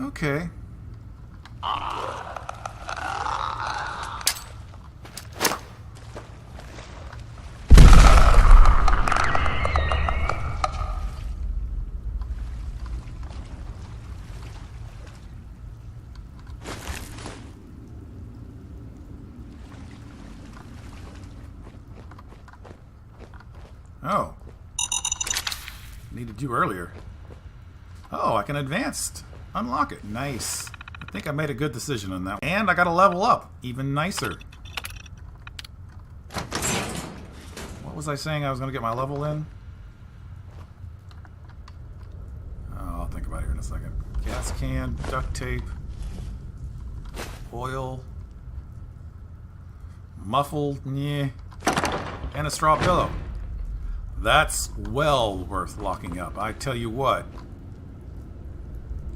Okay. Oh. Needed you earlier. Oh, I can advance. Unlock it. Nice. I think I made a good decision on that. And I got to level up. Even nicer. What was I saying I was going to get my level in? Oh, I'll think about it here in a second. Gas can, duct tape, oil, muffled, yeah, and a straw pillow. That's well worth locking up. I tell you what.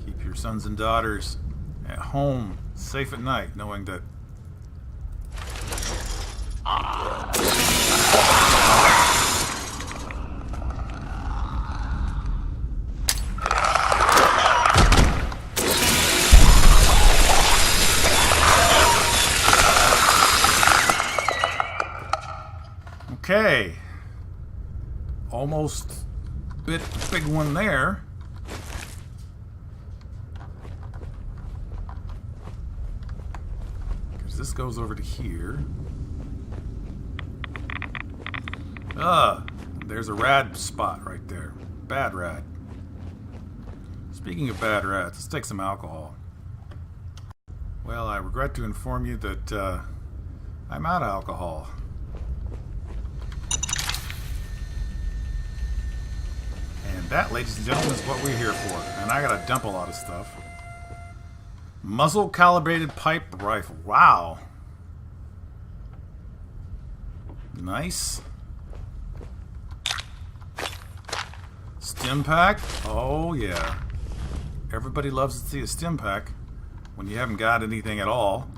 Keep your sons and daughters at home, safe at night, knowing that... Okay. Almost bit the big one there. Because this goes over to here. There's a rad spot right there. Bad rad. Speaking of bad rads, let's take some alcohol. Well, I regret to inform you that I'm out of alcohol. And that, ladies and gentlemen, is what we're here for. And I gotta dump a lot of stuff. Muzzle calibrated pipe rifle. Wow. Nice. Stim pack. Oh yeah. Everybody loves to see a stim pack when you haven't got anything at all.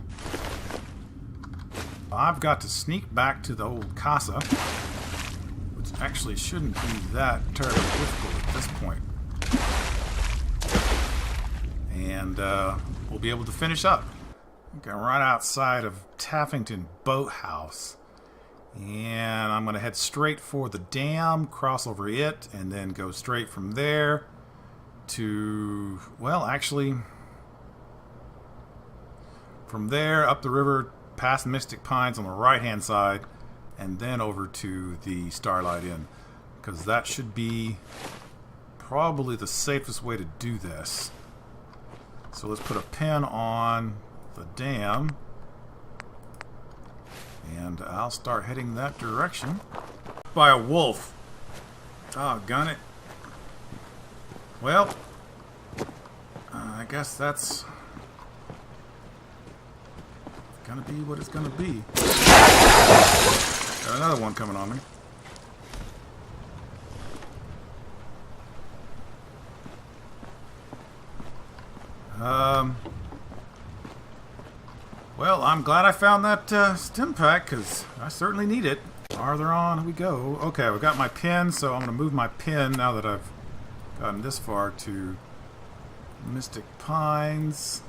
I've got to sneak back to the old casa. Actually shouldn't be that terribly difficult at this point. And we'll be able to finish up. Okay, I'm right outside of Taffington Boathouse. And I'm going to head straight for the dam, cross over it, and then go straight from there to, well, actually, from there up the river, past Mystic Pines on the right-hand side, and then over to the Starlight Inn, because that should be probably the safest way to do this. So let's put a pin on the dam, and I'll start heading that direction. By a wolf. Doggone it. Well, I guess that's gonna be what it's gonna be. Got another one coming on me. Well, I'm glad I found that stim pack, because I certainly need it. Farther on we go. Okay, I've got my pin, so I'm going to move my pin now that I've gotten this far to Mystic Pines.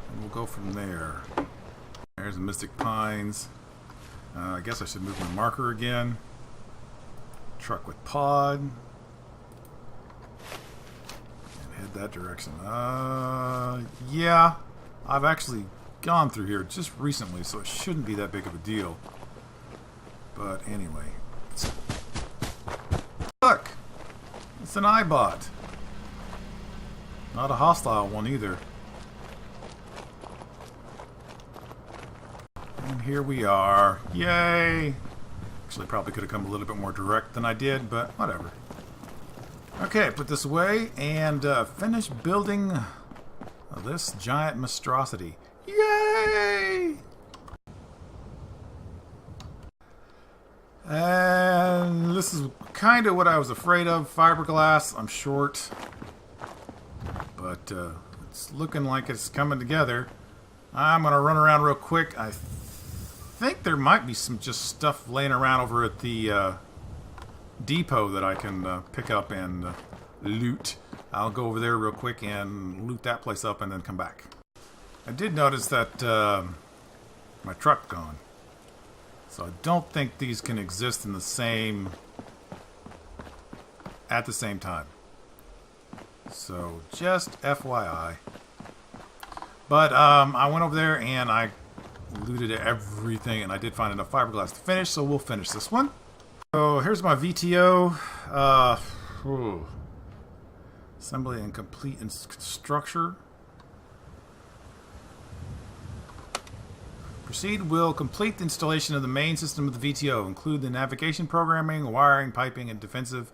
And we'll go from there. There's the Mystic Pines. I guess I should move my marker again. Truck with pod. And head that direction. Yeah. I've actually gone through here just recently, so it shouldn't be that big of a deal. But anyway. Look! It's an iBot. Not a hostile one either. And here we are. Yay! Actually, probably could have come a little bit more direct than I did, but whatever. Okay, put this away and finish building this giant monstrosity. Yay! And this is kind of what I was afraid of. Fiberglass. I'm short. But it's looking like it's coming together. I'm going to run around real quick. I think there might be some just stuff laying around over at the depot that I can pick up and loot. I'll go over there real quick and loot that place up and then come back. I did notice that my truck's gone. So I don't think these can exist in the same... at the same time. So just FYI. But I went over there and I looted everything, and I did find enough fiberglass to finish, so we'll finish this one. So here's my VTO. Assembly and complete structure. Proceed will complete the installation of the main system of the VTO, include the navigation, programming, wiring, piping, and defensive,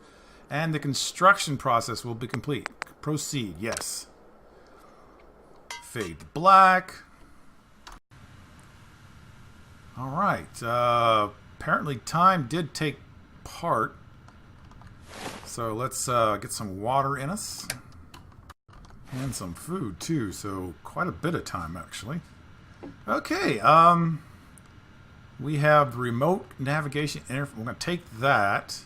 and the construction process will be complete. Proceed, yes. Fade to black. Alright, apparently time did take part. So let's get some water in us. And some food too, so quite a bit of time actually. Okay, we have remote navigation interface. We're going to take that.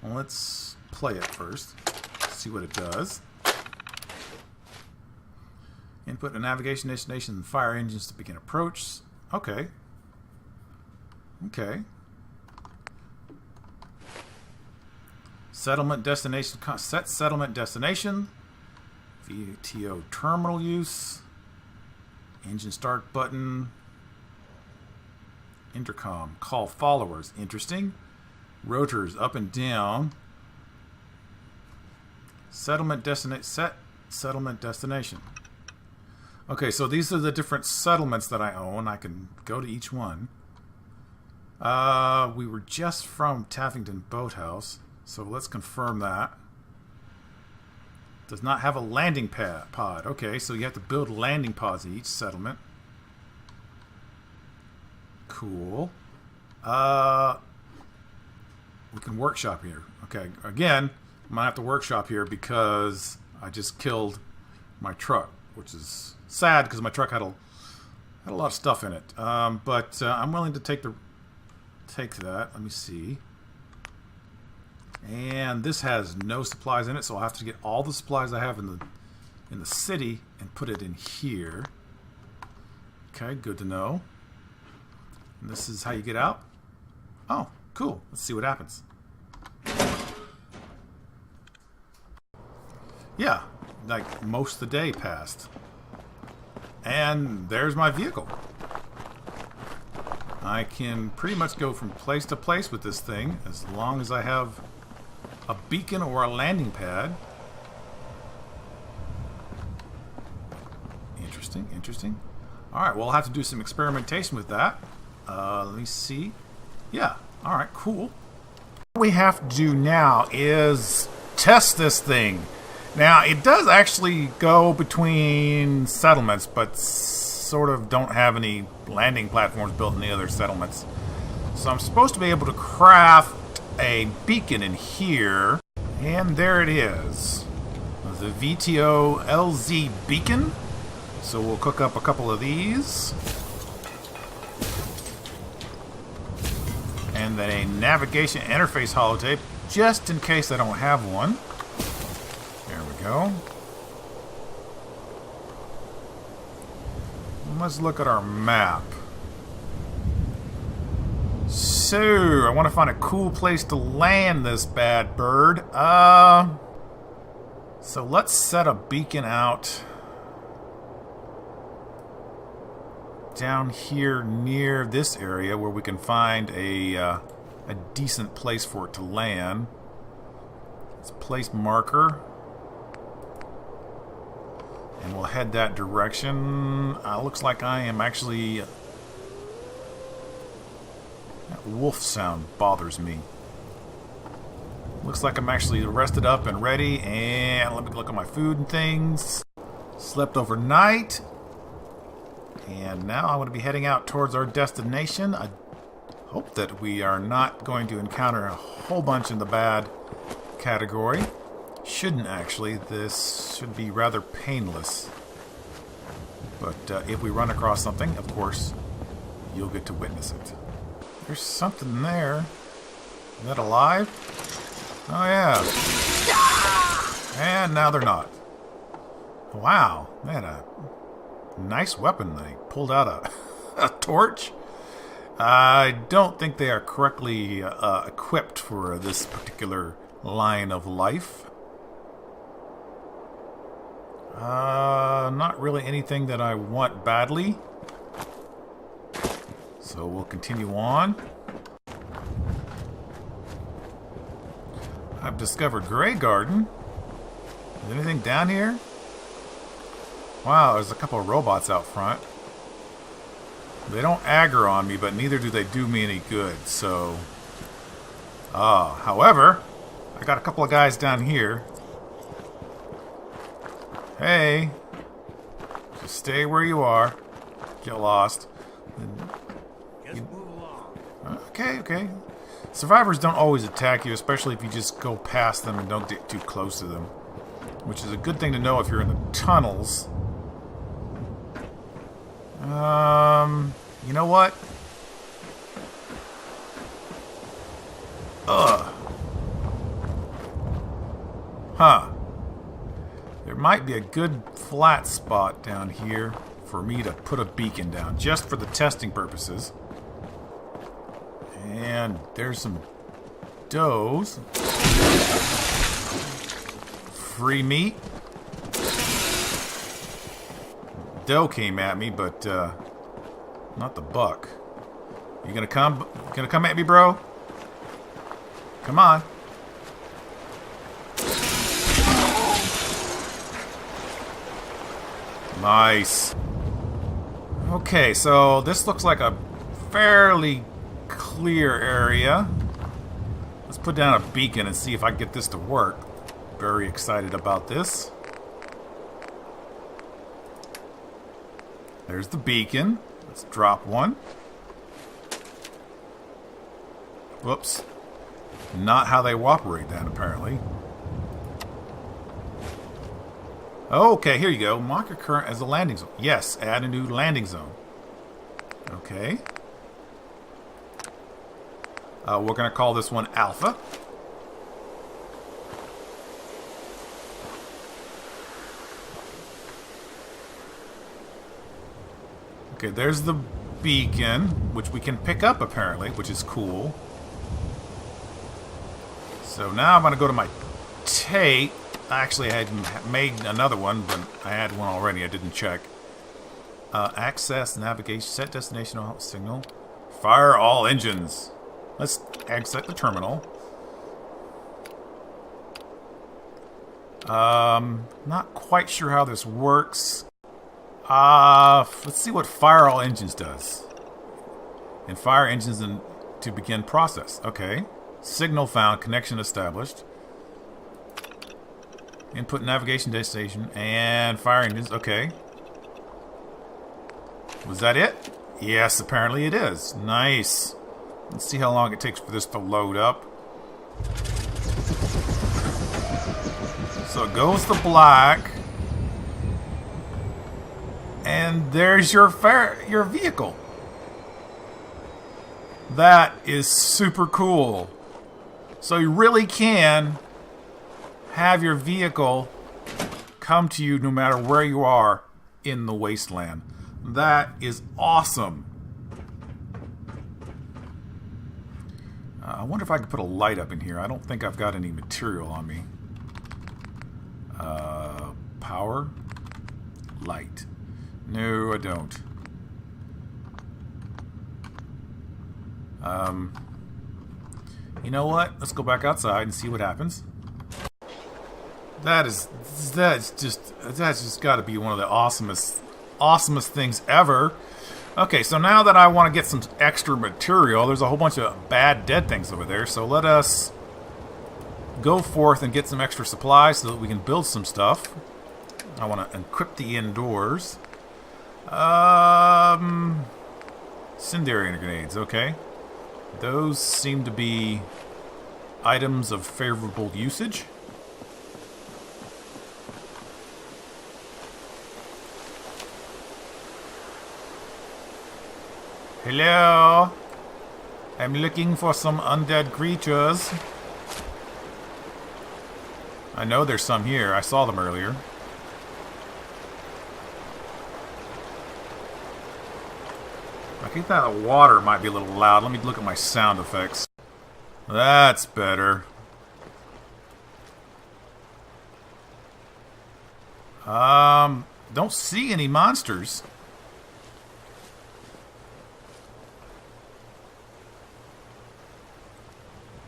Well, let's play it first. See what it does. Input a navigation destination and fire engines to begin approach. Okay. Okay. Settlement destination. Set settlement destination. VTO terminal use. Engine start button. Intercom. Call followers. Interesting. Rotors up and down. Settlement destination. Set settlement destination. Okay, so these are the different settlements that I own. I can go to each one. We were just from Taffington Boathouse, so let's confirm that. Does not have a landing pod. Okay, so you have to build landing pods in each settlement. Cool. We can workshop here. Okay, again, I'm gonna have to workshop here because I just killed my truck, which is sad because my truck had a lot of stuff in it. But I'm willing to take that. Let me see. And this has no supplies in it, so I'll have to get all the supplies I have in the city and put it in here. Okay, good to know. And this is how you get out. Oh, cool. Let's see what happens. Yeah, like most of the day passed. And there's my vehicle. I can pretty much go from place to place with this thing as long as I have a beacon or a landing pad. Interesting, interesting. Alright, well, I'll have to do some experimentation with that. Let me see. Yeah, alright, cool. What we have to do now is test this thing. Now, it does actually go between settlements, but sort of don't have any landing platforms built in the other settlements. So I'm supposed to be able to craft a beacon in here, and there it is. The VTO LZ beacon. So we'll cook up a couple of these. And then a navigation interface holotape, just in case I don't have one. There we go. Let's look at our map. So, I want to find a cool place to land this bad bird. So let's set a beacon out down here near this area where we can find a decent place for it to land. Let's place marker. And we'll head that direction. Looks like I am actually... that wolf sound bothers me. Looks like I'm actually rested up and ready. And let me look at my food and things. Slept overnight. And now I'm going to be heading out towards our destination. I hope that we are not going to encounter a whole bunch in the bad category. Shouldn't actually. This should be rather painless. But if we run across something, of course, you'll get to witness it. There's something there. Is that alive? Oh yeah. And now they're not. Wow, they had a nice weapon. They pulled out a torch. I don't think they are correctly equipped for this particular line of life. Not really anything that I want badly. So we'll continue on. I've discovered Grey Garden. Is there anything down here? Wow, there's a couple of robots out front. They don't aggro on me, but neither do they do me any good, so... however, I got a couple of guys down here. Hey! Just stay where you are. Get lost. Just move along. Okay. Survivors don't always attack you, especially if you just go past them and don't get too close to them. Which is a good thing to know if you're in the tunnels. You know what? Huh. There might be a good flat spot down here for me to put a beacon down, just for the testing purposes. And there's some does. Free meat. Doe came at me, but not the buck. You gonna come? Gonna come at me, bro? Come on. Nice. Okay, so this looks like a fairly clear area. Let's put down a beacon and see if I can get this to work. Very excited about this. There's the beacon. Let's drop one. Whoops. Not how they operate then, apparently. Okay, here you go. Mark your current as a landing zone. Yes, add a new landing zone. Okay. We're going to call this one Alpha. Okay, there's the beacon, which we can pick up apparently, which is cool. So now I'm going to go to my tape. Actually, I had made another one, but I had one already. I didn't check. Access, navigation, set destination signal. Fire all engines. Let's exit the terminal. Not quite sure how this works. Let's see what fire all engines does. And fire engines to begin process. Okay. Signal found, connection established. Input navigation destination and fire engines. Okay. Was that it? Yes, apparently it is. Nice. Let's see how long it takes for this to load up. So it goes to black. And there's your vehicle. That is super cool. So you really can have your vehicle come to you no matter where you are in the wasteland. That is awesome. I wonder if I could put a light up in here. I don't think I've got any material on me. Power. Light. No, I don't. You know what? Let's go back outside and see what happens. That's just got to be one of the awesomest things ever. Okay, so now that I want to get some extra material, there's a whole bunch of bad dead things over there. So let us go forth and get some extra supplies so that we can build some stuff. I want to encrypt the indoors. Incendiary grenades, okay. Those seem to be items of favorable usage. Hello? I'm looking for some undead creatures. I know there's some here. I saw them earlier. I think that water might be a little loud. Let me look at my sound effects. That's better. Don't see any monsters.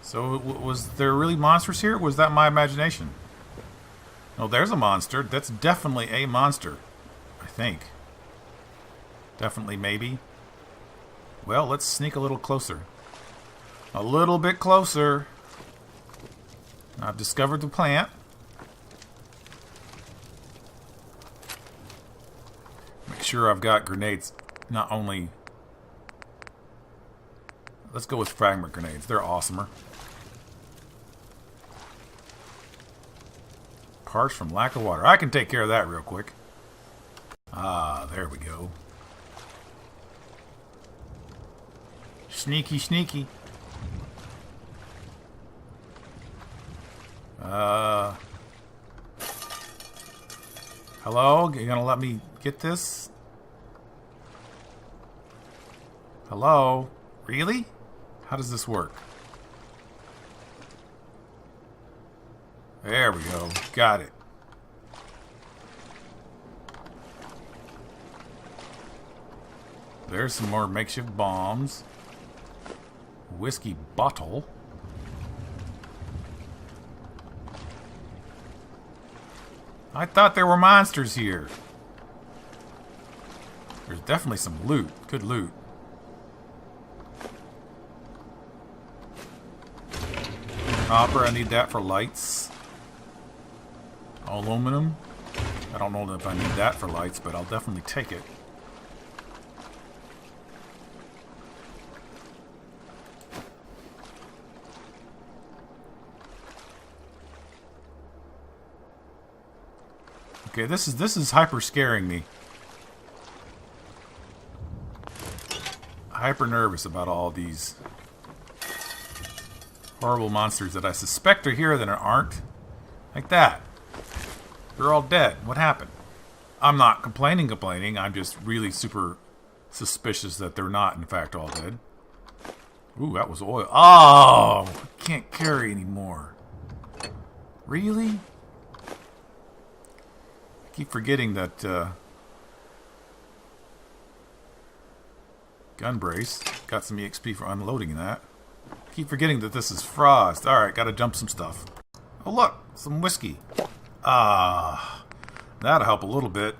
So, was there really monsters here? Or was that my imagination? No, there's a monster. That's definitely a monster. I think. Definitely, maybe. Well, let's sneak a little closer. A little bit closer. I've discovered the plant. Make sure I've got grenades. Not only... Let's go with fragment grenades. They're awesomer. Parched from lack of water. I can take care of that real quick. Ah, there we go. Sneaky, sneaky. Hello? You gonna let me get this? Hello? Really? How does this work? There we go. Got it. There's some more makeshift bombs. Whiskey bottle. I thought there were monsters here. There's definitely some loot. Good loot. Copper, I need that for lights. Aluminum. I don't know if I need that for lights, but I'll definitely take it. Okay, this is hyper scaring me. Hyper nervous about all these horrible monsters that I suspect are here that aren't. Like that. They're all dead. What happened? I'm not complaining. I'm just really super suspicious that they're not, in fact, all dead. Ooh, that was oil. Oh! Can't carry anymore. Really? I keep forgetting that gun brace. Got some EXP for unloading that. Keep forgetting that this is frost. Alright, gotta dump some stuff. Oh look, some whiskey. Ah, that'll help a little bit.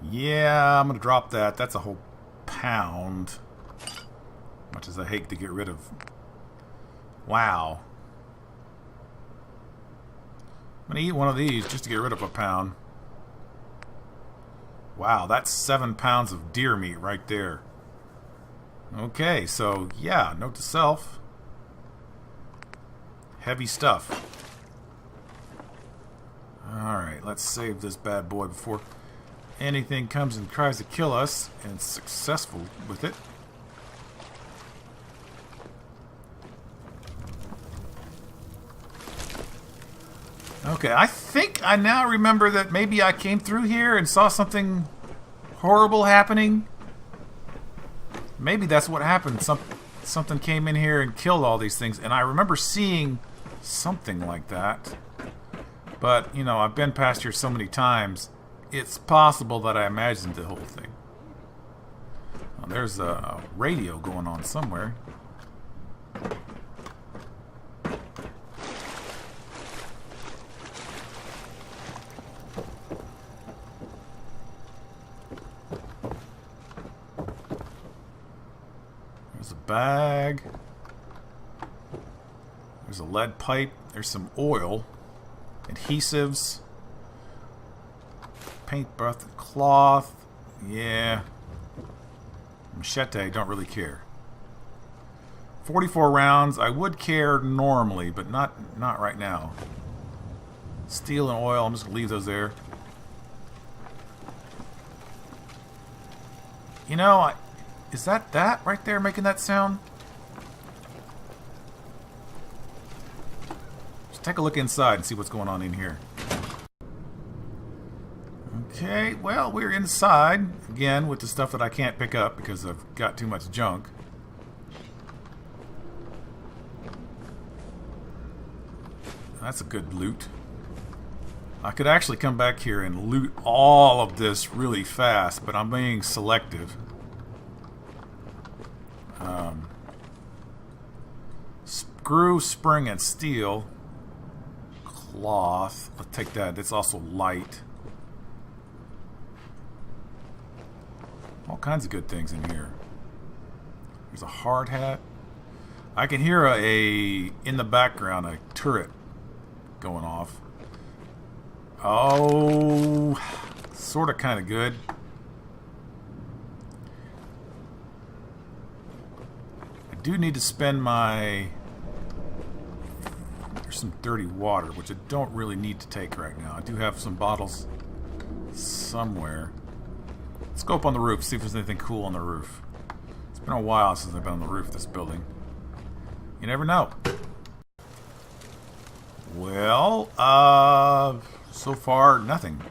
Yeah, I'm gonna drop that. That's a whole pound. Much as I hate to get rid of. Wow. I'm gonna eat one of these just to get rid of a pound. Wow, that's 7 pounds of deer meat right there. Okay, so yeah, note to self. Heavy stuff. Alright, let's save this bad boy before anything comes and tries to kill us and it's successful with it. Okay, I think I now remember that maybe I came through here and saw something horrible happening. Maybe that's what happened. Something came in here and killed all these things, and I remember seeing something like that. But, you know, I've been past here so many times, it's possible that I imagined the whole thing. Well, there's a radio going on somewhere. There's a bag. There's a lead pipe. There's some oil. Adhesives. Paintbrush, cloth. Yeah. Machete, don't really care. 44 rounds. I would care normally, but not right now. Steel and oil, I'm just going to leave those there. You know, is that right there making that sound? Just take a look inside and see what's going on in here. Okay, well, we're inside, again, with the stuff that I can't pick up because I've got too much junk. That's a good loot. I could actually come back here and loot all of this really fast, but I'm being selective. Screw, spring, and steel. Cloth. Let's take that. It's also light. All kinds of good things in here. There's a hard hat. I can hear in the background, a turret going off. Oh, sort of kind of good. I do need to spend my... There's some dirty water, which I don't really need to take right now. I do have some bottles somewhere. Let's go up on the roof, see if there's anything cool on the roof. It's been a while since I've been on the roof of this building. You never know. Well, so far, nothing.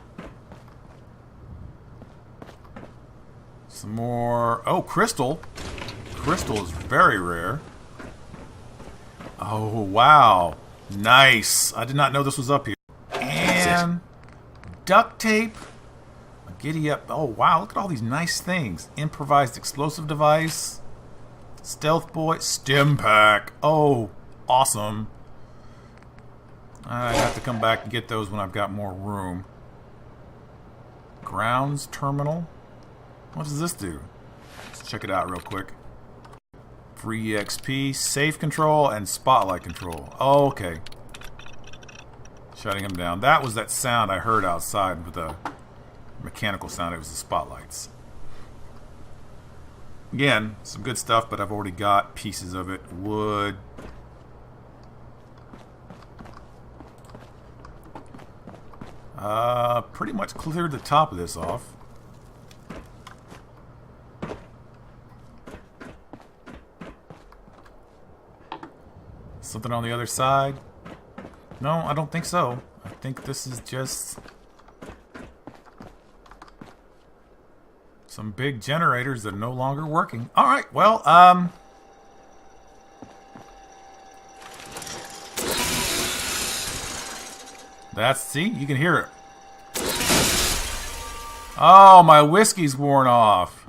Some more... Oh, crystal. Crystal is very rare. Oh, wow. Nice. I did not know this was up here. And duct tape. A giddy up. Oh, wow. Look at all these nice things. Improvised explosive device. Stealth boy. Stim pack. Oh, awesome. I have to come back and get those when I've got more room. Grounds terminal. What does this do? Let's check it out real quick. Free EXP, safe control, and spotlight control. Oh, okay. Shutting him down. That was that sound I heard outside with the mechanical sound. It was the spotlights. Again, some good stuff, but I've already got pieces of it. Wood. Pretty much cleared the top of this off. Something on the other side? No, I don't think so. I think this is just some big generators that are no longer working. Alright, well, see, you can hear it. Oh, my whiskey's worn off.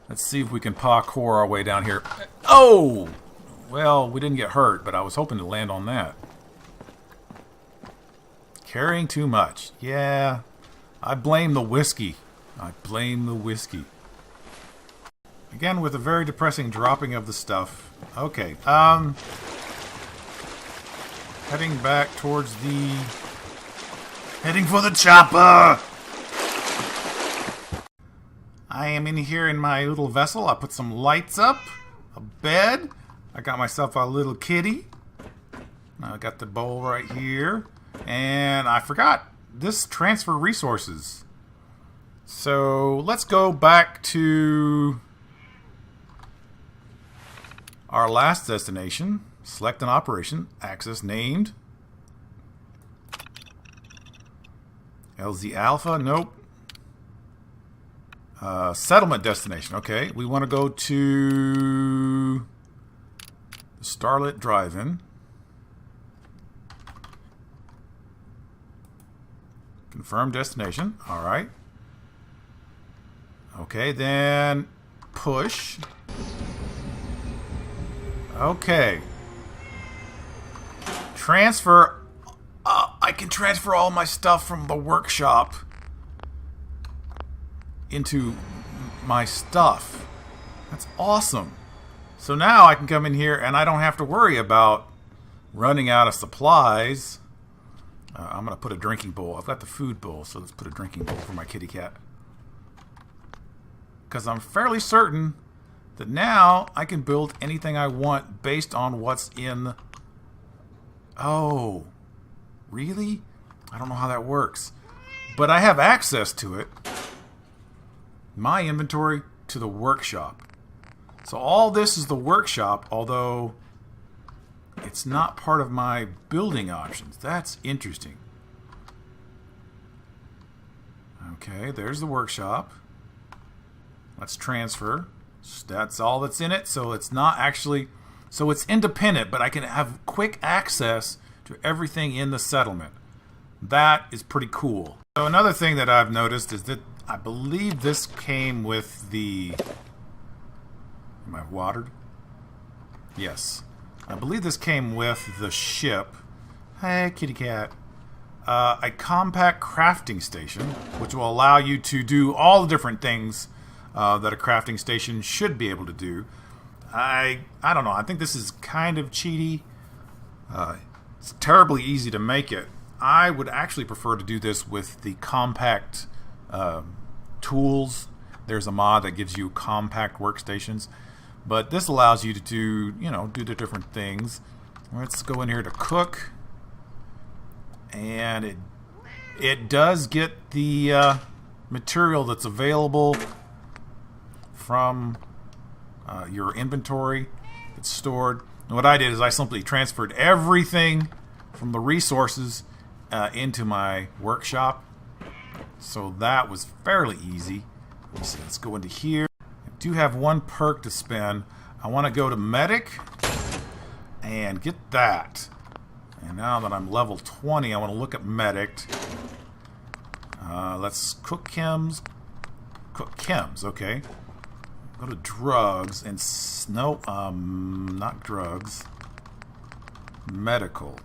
Let's see if we can parkour our way down here. Oh! Well, we didn't get hurt, but I was hoping to land on that. Carrying too much. Yeah, I blame the whiskey. I blame the whiskey. Again, with a very depressing dropping of the stuff. Okay, heading back towards the... Heading for the chopper! I am in here in my little vessel. I put some lights up, a bed. I got myself a little kitty. I got the bowl right here. And I forgot this transfer resources. So let's go back to our last destination. Select an operation. Access named. LZ Alpha. Nope. Settlement destination. Okay. We want to go to the Starlit Drive-In. Confirm destination. Alright. Okay, then push. Okay. Transfer. I can transfer all my stuff from the workshop into my stuff. That's awesome. So now I can come in here and I don't have to worry about running out of supplies. I'm going to put a drinking bowl. I've got the food bowl, so let's put a drinking bowl for my kitty cat. Because I'm fairly certain that now I can build anything I want based on what's in... Oh, really? I don't know how that works. But I have access to it. My inventory to the workshop. So all this is the workshop, although it's not part of my building options. That's interesting. Okay, there's the workshop. Let's transfer. That's all that's in it. So it's not actually, so it's independent, but I can have quick access to everything in the settlement. That is pretty cool. So another thing that I've noticed is that I believe this came with the, am I watered? Yes. I believe this came with the ship. Hey, kitty cat. A compact crafting station, which will allow you to do all the different things that a crafting station should be able to do. I don't know. I think this is kind of cheaty. It's terribly easy to make it. I would actually prefer to do this with the compact tools. There's a mod that gives you compact workstations, but this allows you to do, you know, do the different things. Let's go in here to cook, and it does get the material that's available from your inventory that's stored. And what I did is I simply transferred everything from the resources into my workshop. So that was fairly easy. Let's go into here. I do have one perk to spend. I want to go to medic and get that. And now that I'm level 20, I want to look at medic. Let's cook chems. Cook chems, okay. Go to drugs and no, not drugs. Medical.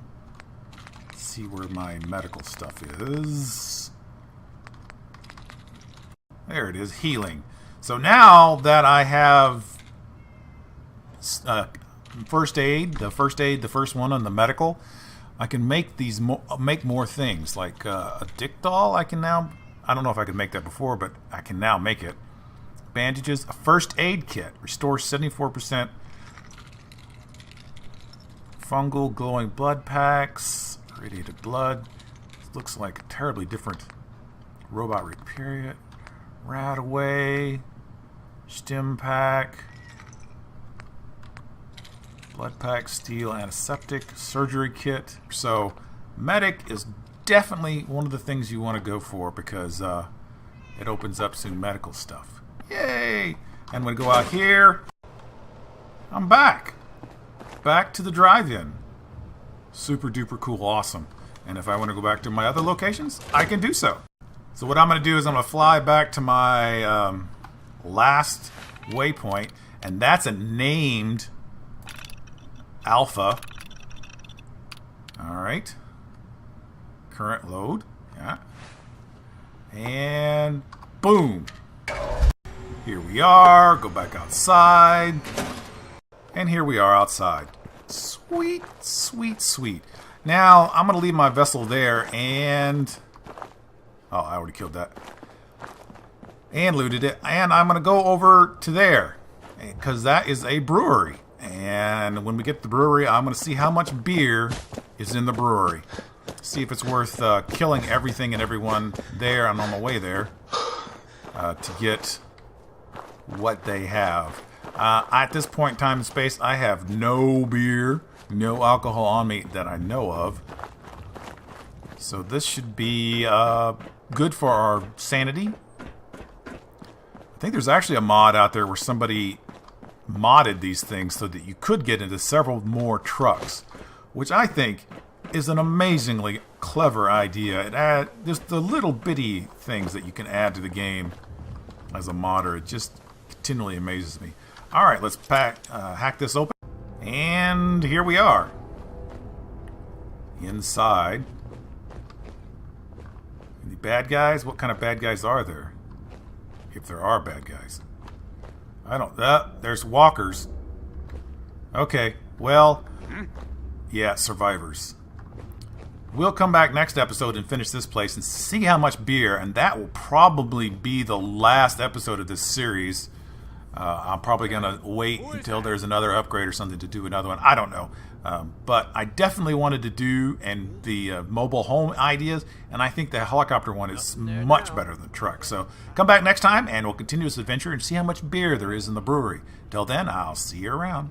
Let's see where my medical stuff is. There it is, healing. So now that I have first aid, the first one on the medical, I can make these make more things like a dictol. I can now. I don't know if I could make that before, but I can now make it. Bandages, a first aid kit, restores 74%. Fungal glowing blood packs, radiated blood. This looks like a terribly different robot repair it. Rat away, stim pack, blood pack, steel antiseptic, surgery kit. So medic is definitely one of the things you want to go for because it opens up some medical stuff. Yay! And we go out here. I'm back. Back to the drive-in. Super duper cool, awesome. And if I want to go back to my other locations, I can do so. So what I'm going to do is I'm going to fly back to my last waypoint, and that's a named Alpha. Alright. Current load. Yeah. And boom. Here we are. Go back outside. And here we are outside. Sweet, sweet, sweet. Now, I'm going to leave my vessel there and... Oh, I already killed that. And looted it. And I'm going to go over to there. Because that is a brewery. And when we get to the brewery, I'm going to see how much beer is in the brewery. See if it's worth killing everything and everyone there. I'm on my way there. To get what they have. At this point in time and space, I have no beer, no alcohol on me that I know of. So this should be good for our sanity. I think there's actually a mod out there where somebody modded these things so that you could get into several more trucks, which I think is an amazingly clever idea. It adds just the little bitty things that you can add to the game as a modder. It just continually amazes me. All right, let's hack this open, and here we are inside. Any bad guys? What kind of bad guys are there? If there are bad guys, I don't. There's walkers. Okay, well, yeah, survivors. We'll come back next episode and finish this place and see how much beer, and that will probably be the last episode of this series. I'm probably going to wait until there's another upgrade or something to do another one. I don't know. But I definitely wanted to do the mobile home ideas, and I think the helicopter one is much better than the truck. So come back next time, and we'll continue this adventure and see how much beer there is in the brewery. Till then, I'll see you around.